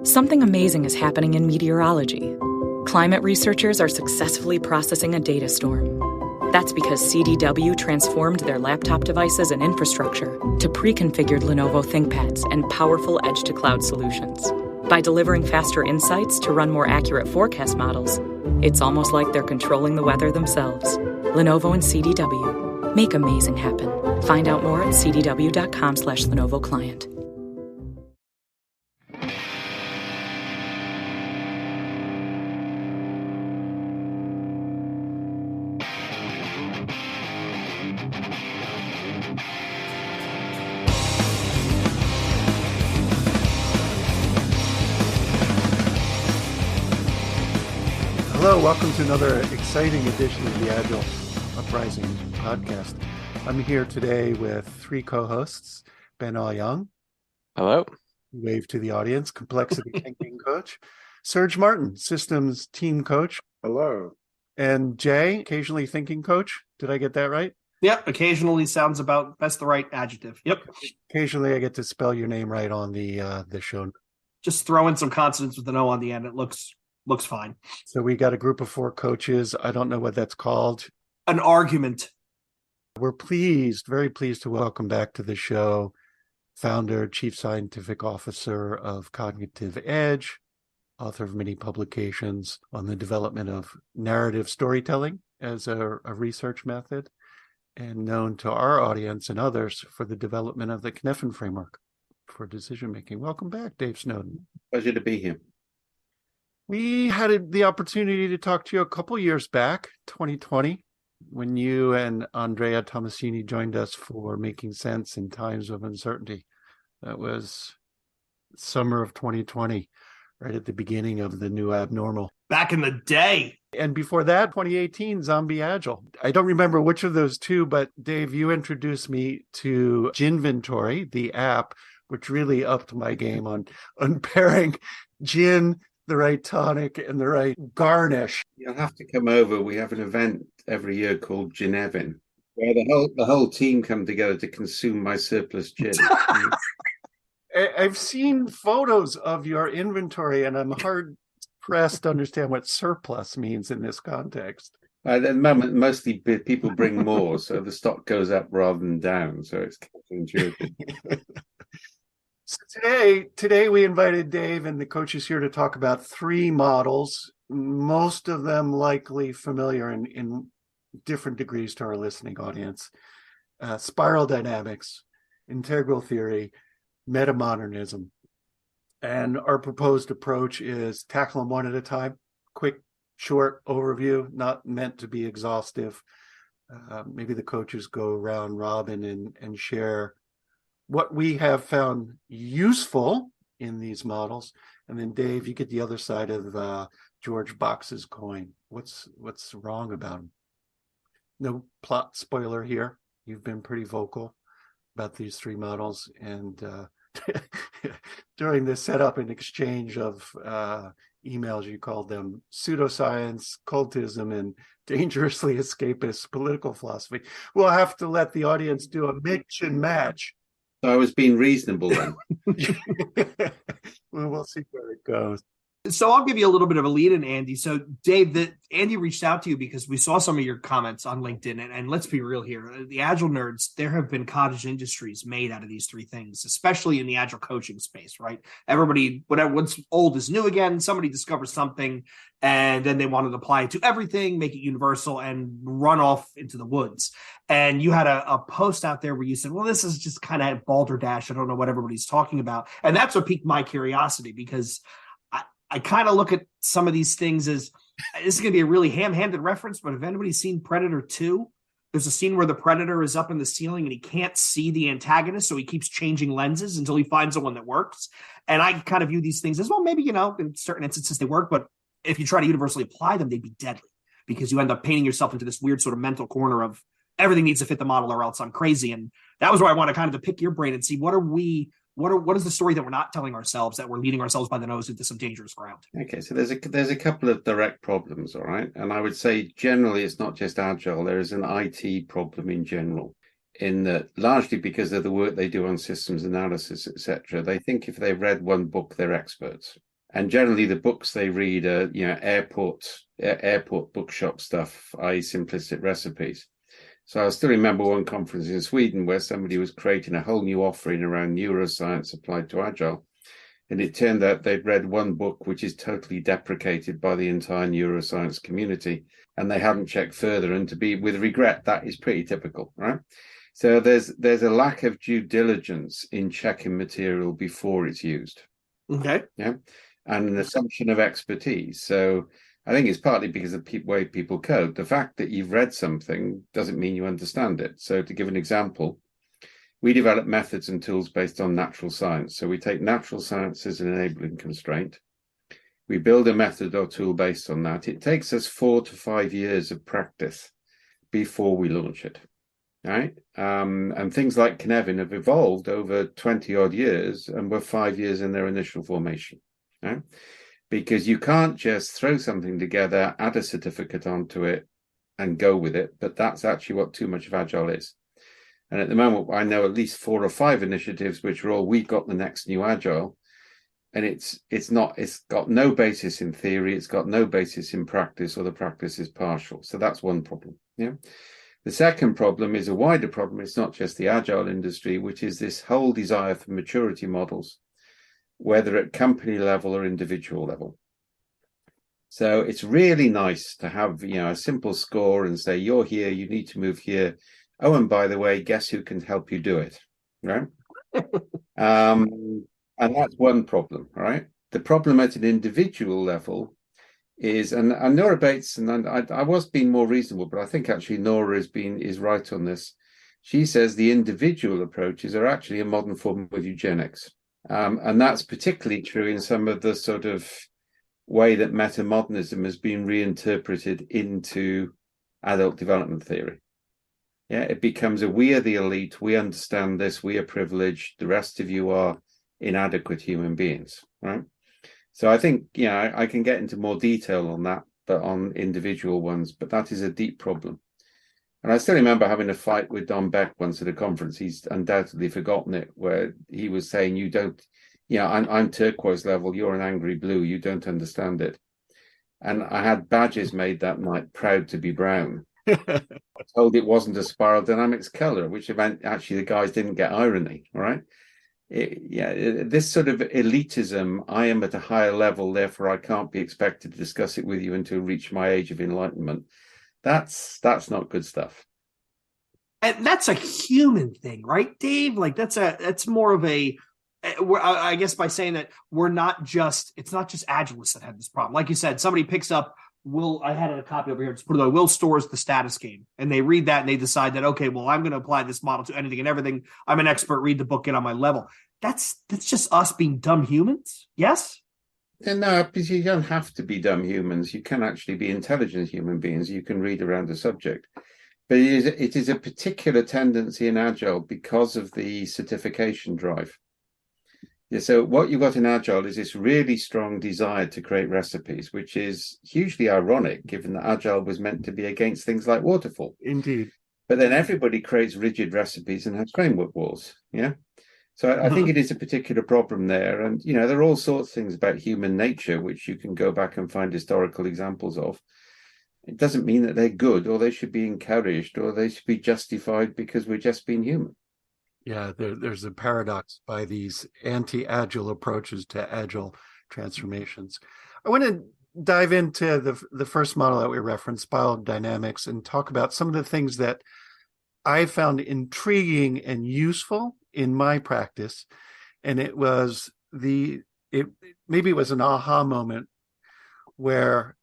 Something amazing is happening in meteorology. Climate researchers are successfully processing a data storm. That's because CDW transformed their laptop devices and infrastructure to pre-configured Lenovo ThinkPads and powerful edge-to-cloud solutions. By delivering faster insights to run more accurate forecast models, it's almost like they're controlling the weather themselves. Lenovo and CDW. Make amazing happen. Find out more at cdw.com/Lenovo Client. Hello, welcome to another exciting edition of the Agile Uprising podcast. I'm here today with three co-hosts, Ben Au-Yeung. Hello. Wave to the audience, complexity thinking coach. Serge Marten, systems team coach. Hello. And Jay, occasionally thinking coach. Did I get that right? Yep, occasionally sounds about, that's the right adjective. Yep. Occasionally I get to spell your name right on the show. Just throw in some consonants with an O on the end. It looks fine. So we got a group of four coaches. I don't know what that's called. An argument. We're very pleased to welcome back to the show founder, chief scientific officer of Cognitive Edge, author of many publications on the development of narrative storytelling as a research method, and known to our audience and others for the development of the Cynefin framework for decision-making. Welcome back, Dave Snowden. Pleasure to be here. We had the opportunity to talk to you a couple years back, 2020, when you and Andrea Tomasini joined us for Making Sense in Times of Uncertainty. That was summer of 2020, right at the beginning of the new abnormal. Back in the day. And before that, 2018, Zombie Agile. I don't remember which of those two, but Dave, you introduced me to Ginventory, the app, which really upped my game on pairing gin, the right tonic, and the right garnish. You'll have to come over. We have an event every year called Ginevin, where the whole team come together to consume my surplus gin. I've seen photos of your inventory, and I'm hard pressed to understand what surplus means in this context. At the moment, mostly people bring more, so the stock goes up rather than down. So it's counterintuitive. So today we invited Dave and the coaches here to talk about three models, most of them likely familiar in different degrees to our listening audience. Spiral dynamics, integral theory, metamodernism. And our proposed approach is tackle them one at a time. Quick, short overview, not meant to be exhaustive. Maybe the coaches go round robin and share what we have found useful in these models. And then Dave, you get the other side of George Box's coin. What's wrong about him? No plot spoiler here. You've been pretty vocal about these three models. And during the setup and exchange of emails, you called them Pseudo-Science, Cultism, and dangerously escapist political philosophy. We'll have to let the audience do a mix and match. So I was being reasonable then. We'll see where it goes. So I'll give you a little bit of a lead in, Andy. So Dave, Andy reached out to you because we saw some of your comments on LinkedIn. And let's be real here. The Agile nerds, there have been cottage industries made out of these three things, especially in the Agile coaching space, right? Everybody, what's old is new again. Somebody discovers something and then they want to apply it to everything, make it universal, and run off into the woods. And you had a post out there where you said, well, this is just kind of balderdash. I don't know what everybody's talking about. And that's what piqued my curiosity, because I kind of look at some of these things as, this is going to be a really ham-handed reference, but if anybody's seen Predator 2, there's a scene where the Predator is up in the ceiling and he can't see the antagonist, so he keeps changing lenses until he finds the one that works. And I kind of view these things as, well, maybe, in certain instances they work, but if you try to universally apply them, they'd be deadly, because you end up painting yourself into this weird sort of mental corner of everything needs to fit the model or else I'm crazy. And that was where I want to kind of pick your brain and see what is the story that we're not telling ourselves, that we're leading ourselves by the nose into some dangerous ground. Okay, so there's a couple of direct problems, all right? And I would say generally it's not just Agile. There is an IT problem in general, in that largely because of the work they do on systems analysis, etc. They think if they've read one book, they're experts. And generally the books they read are, airport bookshop stuff, i.e. simplistic recipes. So I still remember one conference in Sweden where somebody was creating a whole new offering around neuroscience applied to Agile. And it turned out they'd read one book which is totally deprecated by the entire neuroscience community, and they hadn't checked further. And to be with regret, that is pretty typical, right? So there's a lack of due diligence in checking material before it's used. Okay. Yeah. And an assumption of expertise. So I think it's partly because of the way people code. The fact that you've read something doesn't mean you understand it. So to give an example, we develop methods and tools based on natural science. So we take natural science as an enabling constraint. We build a method or tool based on that. It takes us 4 to 5 years of practice before we launch it, right? And things like Cynefin have evolved over 20 odd years and were 5 years in their initial formation, right? Because you can't just throw something together, add a certificate onto it and go with it. But that's actually what too much of Agile is. And at the moment, I know at least 4 or 5 initiatives, which are all, we've got the next new Agile. And it's got no basis in theory. It's got no basis in practice, or the practice is partial. So that's one problem. Yeah. The second problem is a wider problem. It's not just the Agile industry, which is this whole desire for maturity models, whether at company level or individual level. So it's really nice to have, a simple score and say, you're here, you need to move here. Oh, and by the way, guess who can help you do it, right? And that's one problem, right? The problem at an individual level is, and Nora Bates, and I was being more reasonable, but I think actually Nora is right on this. She says the individual approaches are actually a modern form of eugenics. And that's particularly true in some of the sort of way that metamodernism has been reinterpreted into adult development theory. Yeah, it becomes we are the elite, we understand this, we are privileged, the rest of you are inadequate human beings, right? So I think, I can get into more detail on that, but on individual ones, but that is a deep problem. And I still remember having a fight with Don Beck once at a conference. He's undoubtedly forgotten it, where he was saying, you don't, I'm turquoise level, you're an angry blue, you don't understand it. And I had badges made that night, proud to be brown. I told it wasn't a spiral dynamics color, which meant actually the guys didn't get irony, right? This sort of elitism, I am at a higher level, therefore I can't be expected to discuss it with you until I reach my age of enlightenment. That's not good stuff. And that's a human thing, right, Dave? Like that's more of I guess by saying that it's not just Agilists that have this problem. Like you said, somebody picks up I had a copy over here. Just put it away. Will Storr's The Status Game, and they read that and they decide that, okay, well, I'm going to apply this model to anything and everything. I'm an expert. Read the book, get on my level. That's just us being dumb humans. Yes. And no, because you don't have to be dumb humans. You can actually be intelligent human beings. You can read around the subject. But it is a particular tendency in Agile because of the certification drive. Yeah, so what you've got in Agile is this really strong desire to create recipes, which is hugely ironic, given that Agile was meant to be against things like waterfall. Indeed. But then everybody creates rigid recipes and has framework walls. Yeah. So I think it is a particular problem there. And, there are all sorts of things about human nature, which you can go back and find historical examples of. It doesn't mean that they're good, or they should be encouraged, or they should be justified because we're just being human. Yeah, there's a paradox by these anti-Agile approaches to Agile transformations. I want to dive into the first model that we referenced, spiral dynamics, and talk about some of the things that I found intriguing and useful in my practice. And it was maybe it was an aha moment where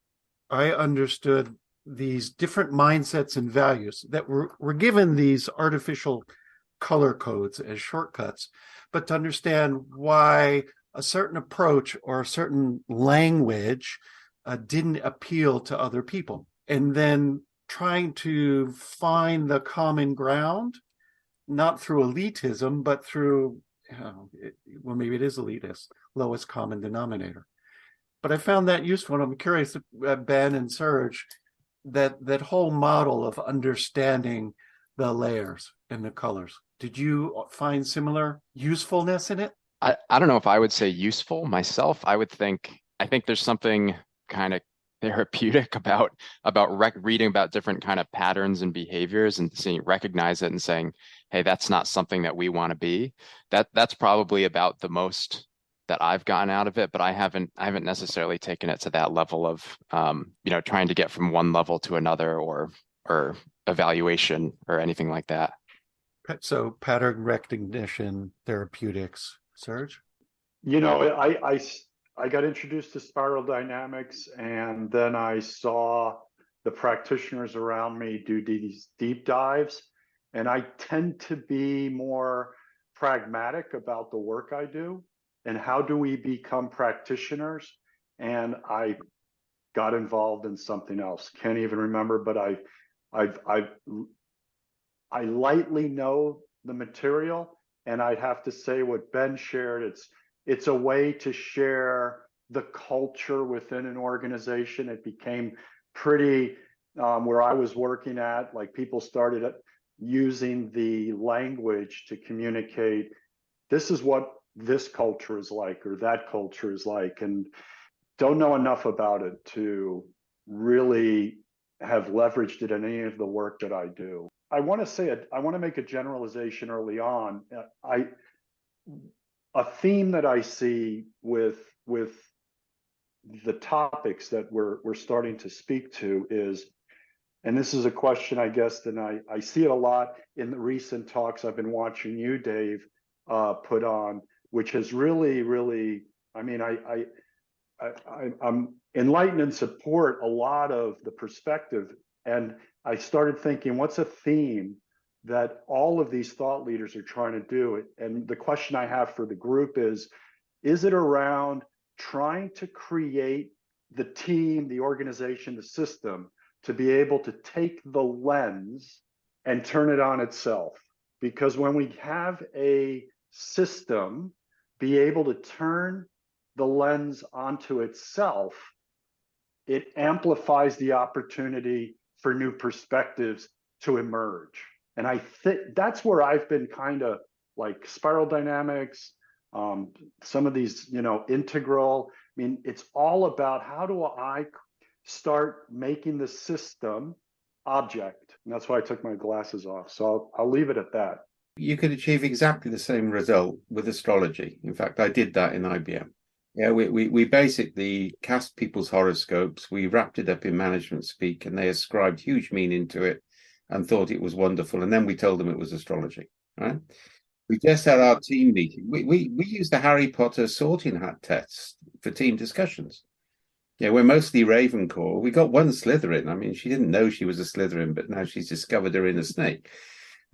I understood these different mindsets and values that were given these artificial color codes as shortcuts, but to understand why a certain approach or a certain language didn't appeal to other people. And then trying to find the common ground, not through elitism, but through, maybe it is elitist, lowest common denominator. But I found that useful, and I'm curious, Ben and Serge, that whole model of understanding the layers and the colors. Did you find similar usefulness in it? I don't know if I would say useful myself. I think there's something kind of therapeutic about reading about different kind of patterns and behaviors and recognize it and saying, hey, that's not something that we want to be. That's probably about the most that I've gotten out of it, but I haven't necessarily taken it to that level of trying to get from one level to another or evaluation or anything like that. So pattern recognition therapeutics, Serge? I got introduced to spiral dynamics, and then I saw the practitioners around me do these deep dives, and I tend to be more pragmatic about the work I do and how do we become practitioners. And I got involved in something else. Can't even remember, but I lightly know the material, and I'd have to say what Ben shared. It's a way to share the culture within an organization. It became pretty where I was working at, like people started using the language to communicate, this is what this culture is like or that culture is like, and don't know enough about it to really have leveraged it in any of the work that I do. I want to make a generalization early on. A theme that I see with the topics that we're starting to speak to is, and this is a question, I guess, and I see it a lot in the recent talks I've been watching you, Dave, put on, which has really, I mean, I'm enlightened and support a lot of the perspective. And I started thinking, what's a theme that all of these thought leaders are trying to do? And the question I have for the group is it around trying to create the team, the organization, the system to be able to take the lens and turn it on itself? Because when we have a system be able to turn the lens onto itself, it amplifies the opportunity for new perspectives to emerge. And I think that's where I've been kind of like spiral dynamics, some of these, integral. I mean, it's all about how do I start making the system object? And that's why I took my glasses off. So I'll leave it at that. You could achieve exactly the same result with astrology. In fact, I did that in IBM. Yeah, we basically cast people's horoscopes, we wrapped it up in management speak, and they ascribed huge meaning to it and thought it was wonderful. And then we told them it was astrology, right? We just had our team meeting. We used the Harry Potter sorting hat test for team discussions. Yeah, we're mostly Ravenclaw. We got one Slytherin. I mean, she didn't know she was a Slytherin, but now she's discovered her inner snake.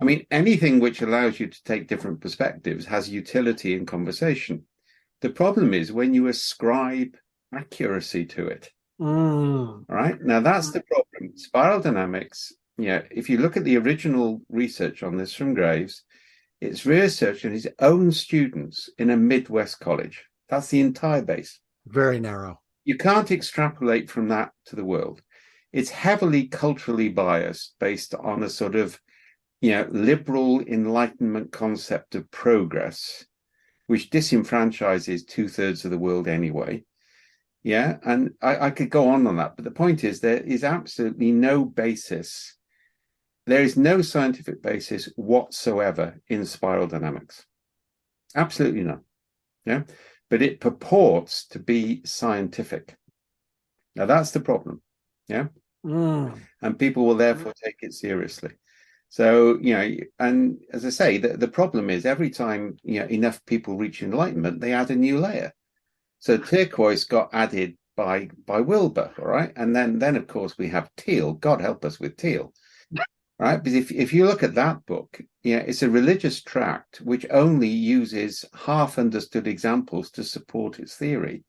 I mean, anything which allows you to take different perspectives has utility in conversation. The problem is when you ascribe accuracy to it. All right. Now, that's the problem. Spiral dynamics, if you look at the original research on this from Graves, it's research on his own students in a Midwest college. That's the entire base. Very narrow. You can't extrapolate from that to the world. It's heavily culturally biased based on a sort of, liberal Enlightenment concept of progress, which disenfranchises 2/3 of the world anyway. Yeah, and I could go on that. But the point is there is absolutely no basis. There is no scientific basis whatsoever in spiral dynamics. Absolutely none. Yeah, but it purports to be scientific. Now, that's the problem. Yeah. And people will therefore take it seriously. So, and as I say, the problem is every time, enough people reach enlightenment, they add a new layer. So turquoise got added by Wilbur, all right? And then of course, we have teal. God help us with teal, right? Because if you look at that book, it's a religious tract which only uses half-understood examples to support its theory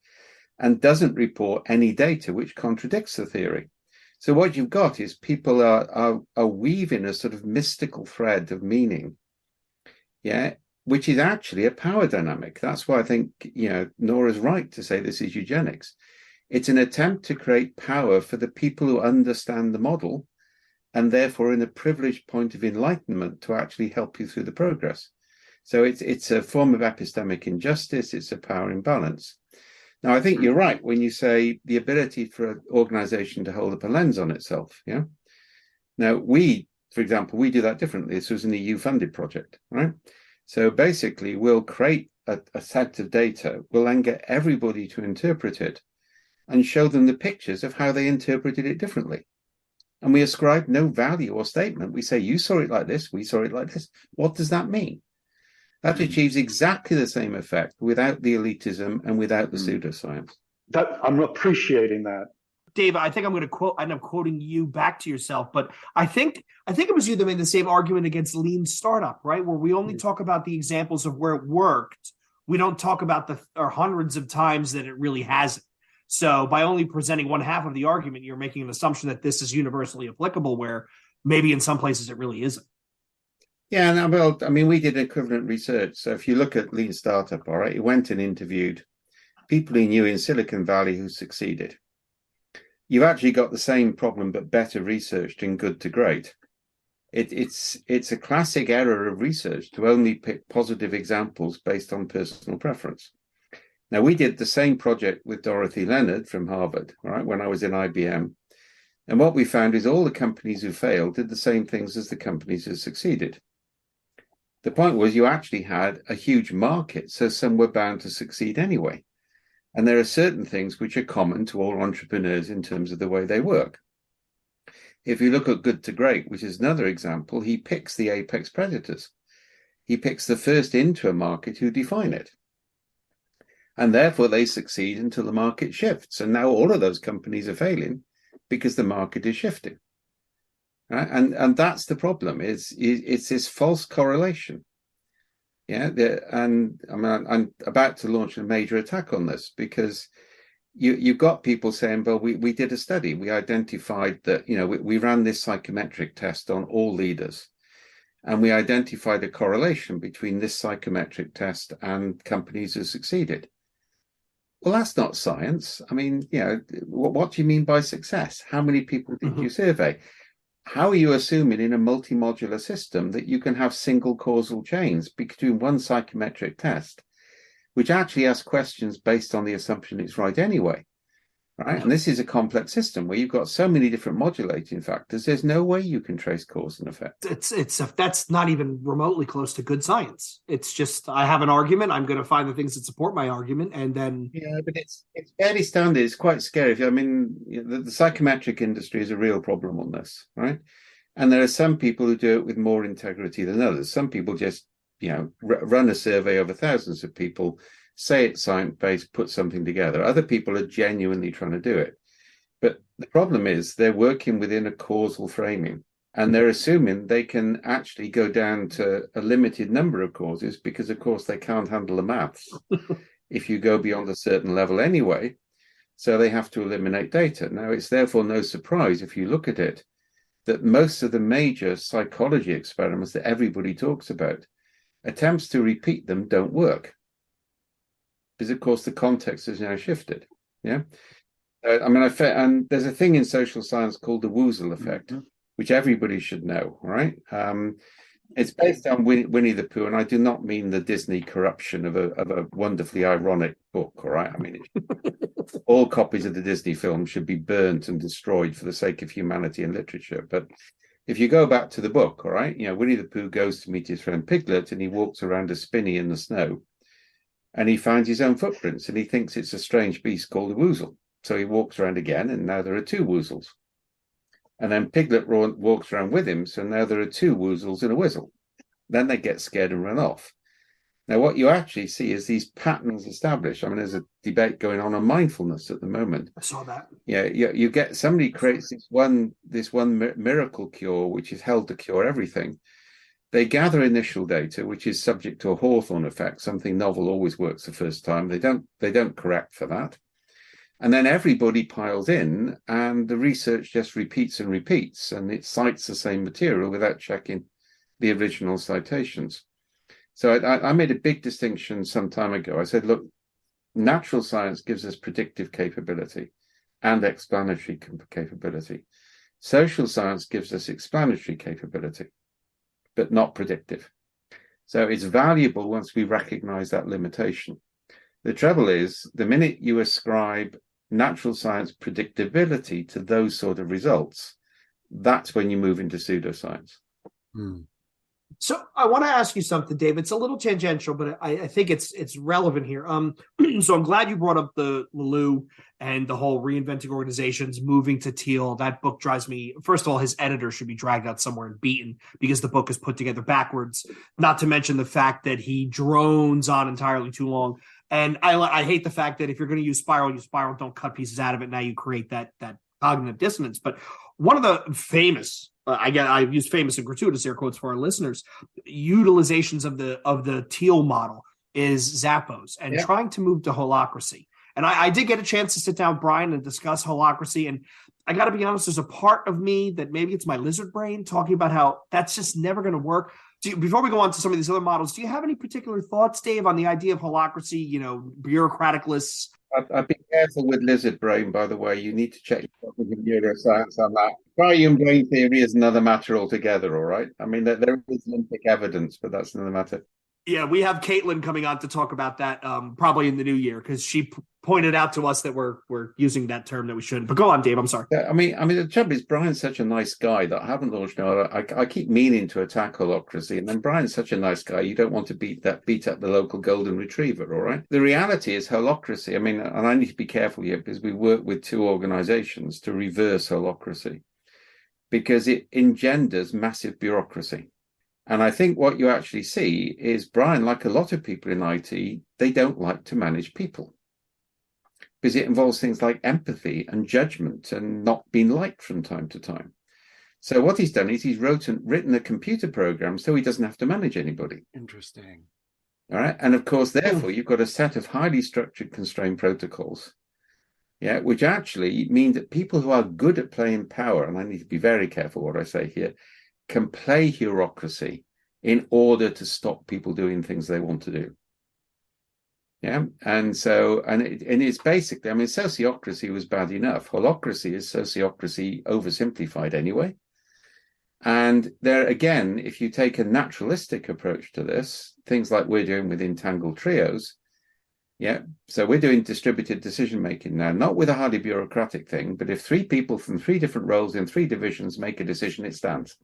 and doesn't report any data which contradicts the theory. So what you've got is people are weaving a sort of mystical thread of meaning, which is actually a power dynamic. That's why I think, Nora's right to say this is eugenics. It's an attempt to create power for the people who understand the model and therefore in a privileged point of enlightenment to actually help you through the progress. So it's a form of epistemic injustice. It's a power imbalance. Now, I think you're right when you say the ability for an organization to hold up a lens on itself. Yeah. Now, for example, we do that differently. This was an EU-funded project, right? So basically, we'll create a set of data. We'll then get everybody to interpret it and show them the pictures of how they interpreted it differently. And we ascribe no value or statement. We say, you saw it like this, we saw it like this. What does that mean? That achieves exactly the same effect without the elitism and without the pseudoscience. I'm appreciating that. Dave, I think I'm going to end up quoting you back to yourself, but I think it was you that made the same argument against lean startup, right? Where we only talk about the examples of where it worked. We don't talk about the hundreds of times that it really hasn't. So by only presenting one half of the argument, you're making an assumption that this is universally applicable, where maybe in some places it really isn't. Yeah, no, well, I mean, we did equivalent research. So if you look at lean startup, all right, he went and interviewed people he knew in Silicon Valley who succeeded. You've actually got the same problem, but better researched and good to great. It's a classic error of research to only pick positive examples based on personal preference. Now, we did the same project with Dorothy Leonard from Harvard, right, when I was in IBM. And what we found is all the companies who failed did the same things as the companies who succeeded. The point was you actually had a huge market, so some were bound to succeed anyway. And there are certain things which are common to all entrepreneurs in terms of the way they work. If you look at good to great, which is another example, he picks the apex predators. He picks the first into a market who define it. And therefore they succeed until the market shifts. And now all of those companies are failing because the market is shifting. Right? And that's the problem. It's this false correlation. Yeah, and I mean, I'm about to launch a major attack on this because you've got people saying, well, we did a study. We identified that, we ran this psychometric test on all leaders, and we identified a correlation between this psychometric test and companies who succeeded. Well, that's not science. I mean, what do you mean by success? How many people did you survey? How are you assuming in a multi-modular system that you can have single causal chains between one psychometric test, which actually asks questions based on the assumption it's right anyway, right? And this is a complex system where you've got so many different modulating factors. There's no way you can trace cause and effect. That's not even remotely close to good science. It's just, I have an argument. I'm going to find the things that support my argument, and then but it's fairly standard. It's quite scary. I mean, the psychometric industry is a real problem on this, right? And there are some people who do it with more integrity than others. Some people just run a survey over thousands of people, say it's science-based, put something together. Other people are genuinely trying to do it. But the problem is they're working within a causal framing, and they're assuming they can actually go down to a limited number of causes because, of course, they can't handle the maths if you go beyond a certain level anyway. So they have to eliminate data. Now, it's therefore no surprise if you look at it that most of the major psychology experiments that everybody talks about, attempts to repeat them don't work. Because, of course, the context has now shifted. Yeah. And there's a thing in social science called the woozle effect, which everybody should know, right? It's based on Winnie the Pooh, and I do not mean the Disney corruption of a wonderfully ironic book, all right? I mean, all copies of the Disney film should be burnt and destroyed for the sake of humanity and literature. But if you go back to the book, all right, Winnie the Pooh goes to meet his friend Piglet, and he walks around a spinney in the snow, and he finds his own footprints, and he thinks it's a strange beast called a woozle. So he walks around again, and now there are two woozles. And then Piglet walks around with him, so now there are two woozles and a whistle. Then they get scared and run off. Now, what you actually see is these patterns established. I mean, there's a debate going on mindfulness at the moment. I saw that. Yeah, you get somebody creates this one miracle cure, which is held to cure everything. They gather initial data, which is subject to a Hawthorne effect. Something novel always works the first time. They don't correct for that. And then everybody piles in, and the research just repeats and repeats, and it cites the same material without checking the original citations. So I made a big distinction some time ago. I said, look, natural science gives us predictive capability and explanatory capability. Social science gives us explanatory capability, but not predictive. So it's valuable once we recognize that limitation. The trouble is, the minute you ascribe natural science predictability to those sort of results, that's when you move into pseudoscience. So I want to ask you something, Dave. It's a little tangential, but I think it's relevant here. So I'm glad you brought up the Lelou and the whole reinventing organizations, moving to Thiel. That book drives me. First of all, his editor should be dragged out somewhere and beaten because the book is put together backwards. Not to mention the fact that he drones on entirely too long. And I hate the fact that if you're going to use spiral, don't cut pieces out of it. Now you create that cognitive dissonance. But one of the famous, I use famous and gratuitous air quotes for our listeners, utilizations of the Thiel model is Zappos and trying to move to holacracy. And I did get a chance to sit down with Brian and discuss holacracy. And I got to be honest, there's a part of me that maybe it's my lizard brain talking about how that's just never going to work. Before we go on to some of these other models, do you have any particular thoughts, Dave, on the idea of holacracy, bureaucratic lists? I'd be careful with lizard brain, by the way. You need to check with neuroscience on that. Triune brain theory is another matter altogether, all right? I mean, there is Olympic evidence, but that's another matter. Yeah, we have Caitlin coming on to talk about that probably in the new year, because she pointed out to us that we're using that term that we shouldn't. But go on, Dave. I'm sorry. Yeah, I mean, the trouble is Brian's such a nice guy that I haven't launched. I keep meaning to attack holacracy, and then Brian's such a nice guy. You don't want to beat up the local golden retriever, all right? The reality is holacracy. I mean, and I need to be careful here because we work with two organizations to reverse holacracy because it engenders massive bureaucracy. And I think what you actually see is Brian, like a lot of people in IT, they don't like to manage people because it involves things like empathy and judgment and not being liked from time to time. So what he's done is he's written a computer program so he doesn't have to manage anybody. Interesting. All right. And of course, therefore, you've got a set of highly structured constrained protocols, which actually mean that people who are good at playing power, and I need to be very careful what I say here, can play bureaucracy in order to stop people doing things they want to do. And so, and it's basically, I mean, sociocracy was bad enough. Holacracy is sociocracy oversimplified anyway. And there again, if you take a naturalistic approach to this, things like we're doing with entangled trios, so we're doing distributed decision making now, not with a highly bureaucratic thing, but if 3 people from 3 different roles in 3 divisions make a decision, it stands.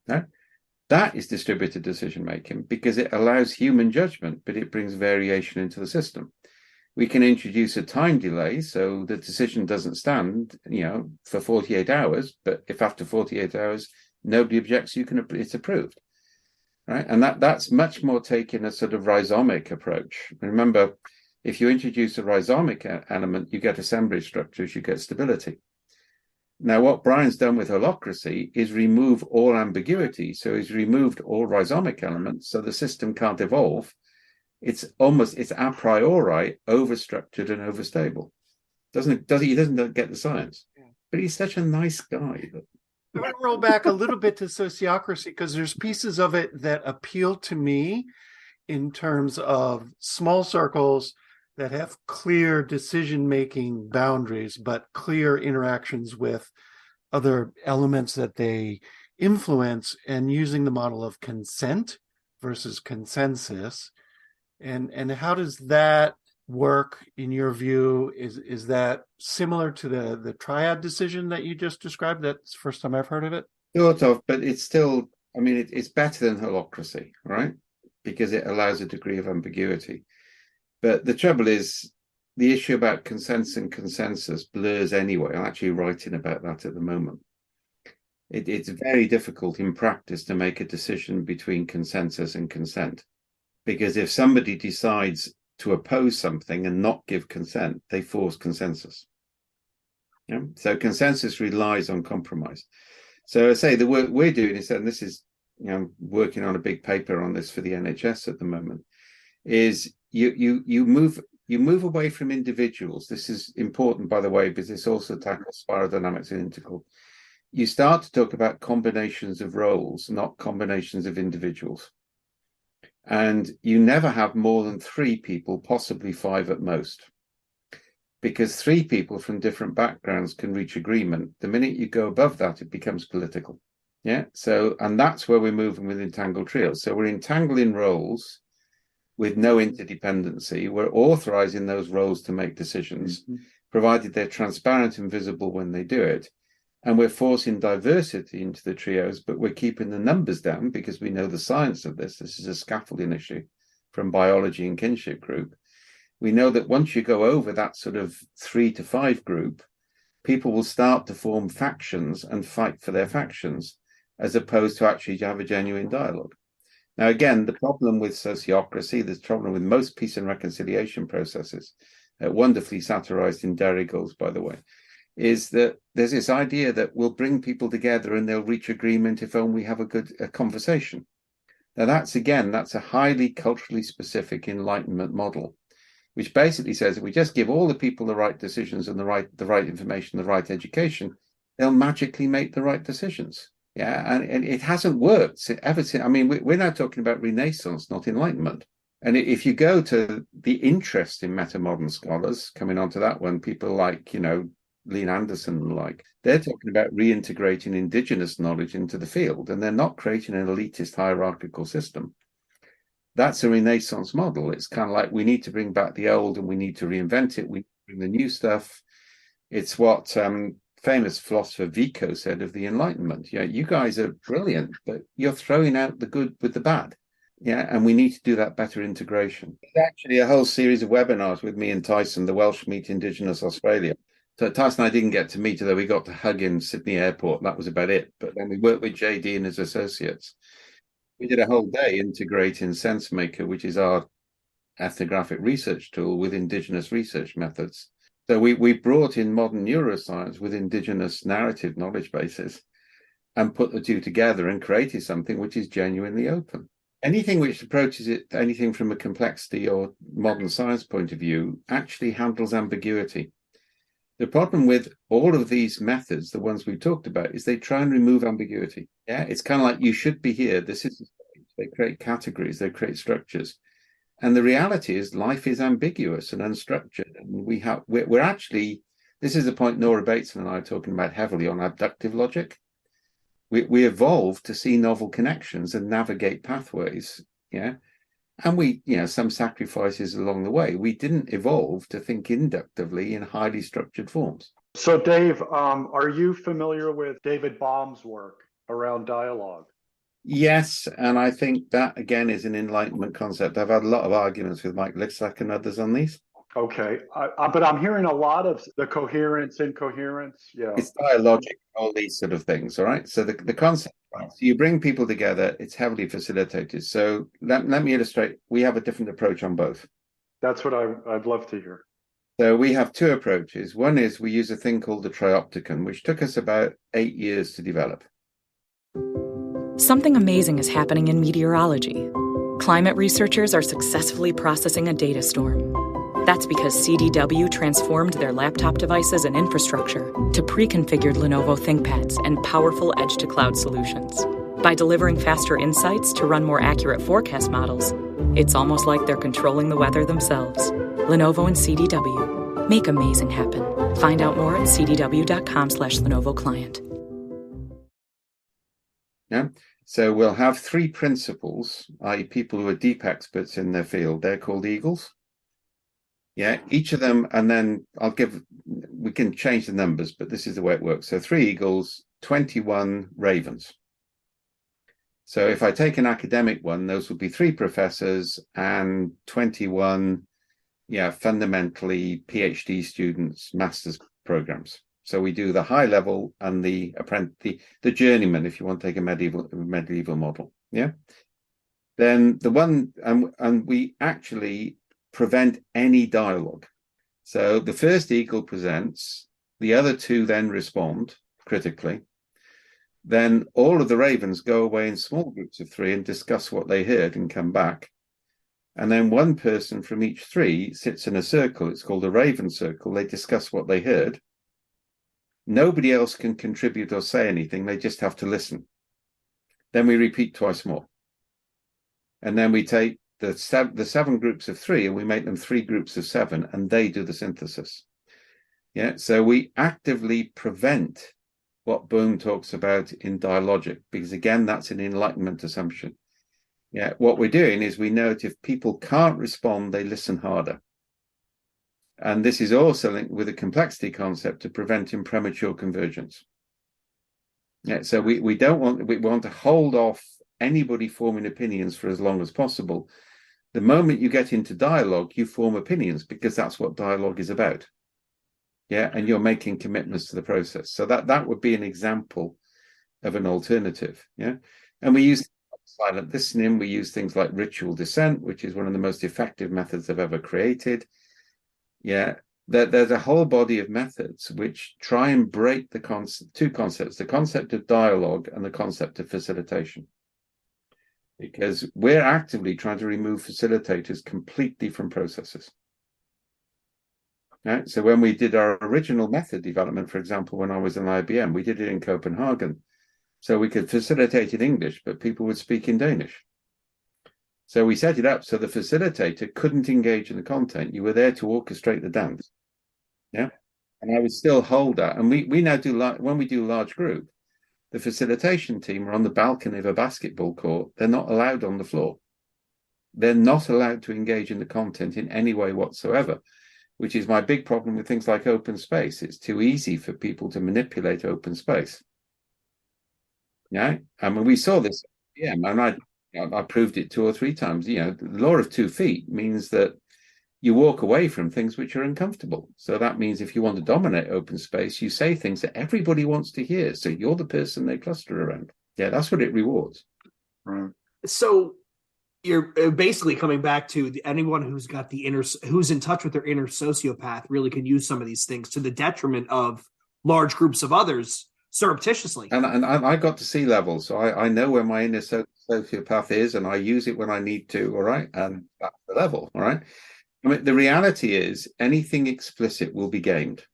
No? That is distributed decision making because it allows human judgment, but it brings variation into the system. We can introduce a time delay so the decision doesn't stand, for 48 hours, but if after 48 hours nobody objects, it's approved. Right? And that's much more taking a sort of rhizomic approach. Remember, if you introduce a rhizomic element, you get assembly structures, you get stability. Now, what Brian's done with holacracy is remove all ambiguity. So he's removed all rhizomic elements, so the system can't evolve. It's a priori overstructured and overstable. He doesn't get the science, but he's such a nice guy. I'm going to roll back a little bit to sociocracy because there's pieces of it that appeal to me in terms of small circles that have clear decision-making boundaries, but clear interactions with other elements that they influence, and using the model of consent versus consensus. And how does that work in your view? Is that similar to the triad decision that you just described? That's the first time I've heard of it. Sort of, but it's still, I mean, it's better than holacracy, right? Because it allows a degree of ambiguity. But the trouble is, the issue about consensus and consensus blurs anyway. I'm actually writing about that at the moment. It's very difficult in practice to make a decision between consensus and consent. Because if somebody decides to oppose something and not give consent, they force consensus. So consensus relies on compromise. So I say the work we're doing is, and this is, working on a big paper on this for the NHS at the moment, is you move away from individuals. This is important, by the way, because this also tackles spiral dynamics and integral. You start to talk about combinations of roles, not combinations of individuals. And you never have more than 3 people, possibly 5 at most, because 3 people from different backgrounds can reach agreement. The minute you go above that, it becomes political. Yeah. So, and that's where we're moving with entangled trios. So we're entangling roles with no interdependency. We're authorizing those roles to make decisions, provided they're transparent and visible when they do it. And we're forcing diversity into the trios, but we're keeping the numbers down because we know the science of this. This is a scaffolding issue from biology and kinship group. We know that once you go over that sort of 3 to 5 group, people will start to form factions and fight for their factions, as opposed to actually have a genuine dialogue. Now, again, the problem with sociocracy, the problem with most peace and reconciliation processes, wonderfully satirized in Derrigo's, by the way, is that there's this idea that we'll bring people together and they'll reach agreement if only we have a conversation. Now, that's a highly culturally specific Enlightenment model, which basically says if we just give all the people the right decisions and the right information, the right education, they'll magically make the right decisions. Yeah, and it hasn't worked ever since. I mean, we're now talking about Renaissance, not Enlightenment. And if you go to the interest in metamodern scholars, coming onto that one, people like, Lean Anderson and like, they're talking about reintegrating indigenous knowledge into the field, and they're not creating an elitist hierarchical system. That's a Renaissance model. It's kind of like we need to bring back the old and we need to reinvent it. We bring the new stuff. It's what famous philosopher Vico said of the Enlightenment. Yeah, you guys are brilliant, but you're throwing out the good with the bad. Yeah, and we need to do that better integration. There's actually a whole series of webinars with me and Tyson, the Welsh Meet Indigenous Australia. So Tyson and I didn't get to meet, although we got to hug in Sydney Airport. That was about it. But then we worked with JD and his associates. We did a whole day integrating SenseMaker, which is our ethnographic research tool, with Indigenous research methods. So we brought in modern neuroscience with Indigenous narrative knowledge bases and put the two together and created something which is genuinely open. Anything which approaches it, anything from a complexity or modern science point of view, actually handles ambiguity. The problem with all of these methods, the ones we've talked about, is they try and remove ambiguity. Yeah, it's kind of like you should be here. This is, they create categories, they create structures. And the reality is life is ambiguous and unstructured. And we're actually, this is the point Nora Bateson and I are talking about heavily on abductive logic. We evolved to see novel connections and navigate pathways. Yeah. And some sacrifices along the way. We didn't evolve to think inductively in highly structured forms. So Dave, are you familiar with David Bohm's work around dialogue? Yes, and I think that, again, is an Enlightenment concept. I've had a lot of arguments with Mike Litzak and others on these. Okay, but I'm hearing a lot of the coherence, incoherence. Yeah, it's dialogic, all these sort of things, all right? So the concept, right? So you bring people together, it's heavily facilitated. So let me illustrate. We have a different approach on both. That's what I'd love to hear. So we have two approaches. One is we use a thing called the triopticon, which took us about 8 years to develop. Something amazing is happening in meteorology. Climate researchers are successfully processing a data storm. That's because CDW transformed their laptop devices and infrastructure to pre-configured Lenovo ThinkPads and powerful edge-to-cloud solutions. By delivering faster insights to run more accurate forecast models, it's almost like they're controlling the weather themselves. Lenovo and CDW. Make amazing happen. Find out more at cdw.com/Lenovo Client. Yeah. So we'll have 3 principals, i.e. people who are deep experts in their field. They're called eagles. Yeah, each of them, and then we can change the numbers, but this is the way it works. So 3 eagles, 21 ravens. So if I take an academic one, those would be 3 professors and 21, fundamentally PhD students, master's programs. So we do the high level and the journeyman, if you want to take a medieval model. Yeah. Then the one, and we actually prevent any dialogue. So the first eagle presents, the other 2 then respond critically. Then all of the ravens go away in small groups of 3 and discuss what they heard and come back. And then one person from each 3 sits in a circle. It's called a raven circle. They discuss what they heard. Nobody else can contribute or say anything. They just have to listen. Then we repeat twice more. And then we take the 7 groups of 3 and we make them 3 groups of 7 and they do the synthesis. Yeah. So we actively prevent what Bohm talks about in dialogic, because again, that's an Enlightenment assumption. Yeah, what we're doing is we know that if people can't respond, they listen harder. And this is also linked with a complexity concept of preventing premature convergence. Yeah, so we want to hold off anybody forming opinions for as long as possible. The moment you get into dialogue, you form opinions because that's what dialogue is about. Yeah, and you're making commitments to the process. So that would be an example of an alternative. Yeah, and we use silent listening. We use things like ritual dissent, which is one of the most effective methods I've ever created. Yeah, there's a whole body of methods which try and break the two concepts, the concept of dialogue and the concept of facilitation. Because we're actively trying to remove facilitators completely from processes. Right? So when we did our original method development, for example, when I was in IBM, we did it in Copenhagen. So we could facilitate in English, but people would speak in Danish. So we set it up so the facilitator couldn't engage in the content. You were there to orchestrate the dance. Yeah. And I would still hold that. And we now do, when we do large group, the facilitation team are on the balcony of a basketball court. They're not allowed on the floor. They're not allowed to engage in the content in any way whatsoever, which is my big problem with things like open space. It's too easy for people to manipulate open space. Yeah. I mean, we saw this. Yeah. And I proved it 2 or 3 times. You know, the law of 2 feet means that you walk away from things which are uncomfortable. So that means if you want to dominate open space, you say things that everybody wants to hear. So you're the person they cluster around. Yeah, that's what it rewards. Right. So you're basically coming back to anyone who's got who's in touch with their inner sociopath really can use some of these things to the detriment of large groups of others surreptitiously. And I got to sea level, so I know where my inner sociopath is, and I use it when I need to. All right, and that's the level. All right. I mean, the reality is anything explicit will be gamed.